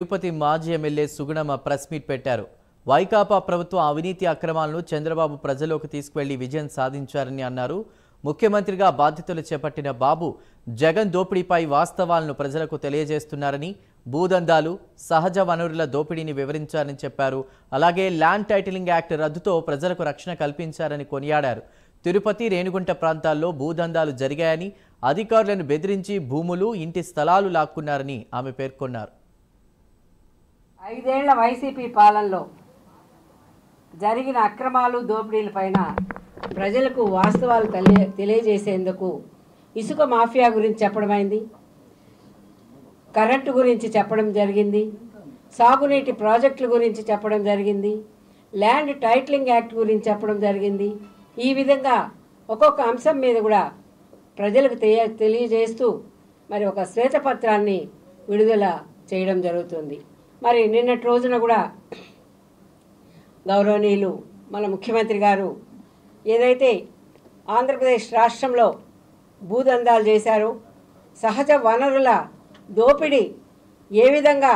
తిరుపతి మాజీ MLA Sugunamma press meet పెట్టారు. వైకాపా ప్రభుత్వం అవినీతి అక్రమాలను చంద్రబాబు ప్రజల్లోకి తీసుకువెళ్లి విజయం సాధించారని అన్నారు. ముఖ్యమంత్రిగా బాధ్యతలు చేపట్టిన బాబు జగన్ దోపిడీపై వాస్తవాలను ప్రజలకు తెలియజేస్తున్నారని, భూదందాలు, సహజ వనరుల దోపిడీని వివరించారని చెప్పారు. అలాగే ల్యాండ్ టైటిలింగ్ యాక్ట్ రద్దుతో ప్రజలకు రక్షణ కల్పించారని కొనియాడారు. తిరుపతి, రేణిగుంట ప్రాంతాల్లో భూదందాలు జరిగాయని, అధికారులను బెదిరించి భూములు, ఇంటి స్థలాలు లాక్కున్నారని ఆమె పేర్కొన్నారు. 5 ఏళ్ల వైసీపీ పాలనలో జరిగిన అక్రమాలు, దోపిడీలపైన ప్రజలకు వాస్తవాలు తెలియజేసేందుకు ఇసుక మాఫియా గురించి చెప్పడమైంది, కరెంటు గురించి చెప్పడం జరిగింది, సాగునీటి ప్రాజెక్టుల గురించి చెప్పడం జరిగింది, ల్యాండ్ టైటిలింగ్ యాక్ట్ గురించి చెప్పడం జరిగింది. ఈ విధంగా ఒక్కొక్క అంశం మీద కూడా ప్రజలకు తెలియజేస్తూ మరి ఒక శ్వేతపత్రాన్ని విడుదల చేయడం జరుగుతుంది. మరి నిన్నటి రోజున కూడా గౌరవనీయులు మన ముఖ్యమంత్రి గారు ఏదైతే ఆంధ్రప్రదేశ్ రాష్ట్రంలో భూదందాలు చేశారో, సహజ వనరుల దోపిడీ ఏ విధంగా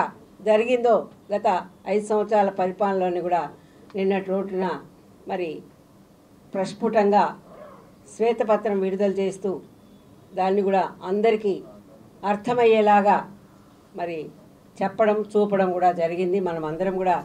జరిగిందో గత 5 సంవత్సరాల పరిపాలనలోని కూడా నిన్నటి రోజున మరి ప్రస్ఫుటంగా శ్వేతపత్రం విడుదల చేస్తూ దాన్ని కూడా అందరికీ అర్థమయ్యేలాగా మరి చెప్పడం, చూపడం కూడా జరిగింది. మనం అందరం కూడా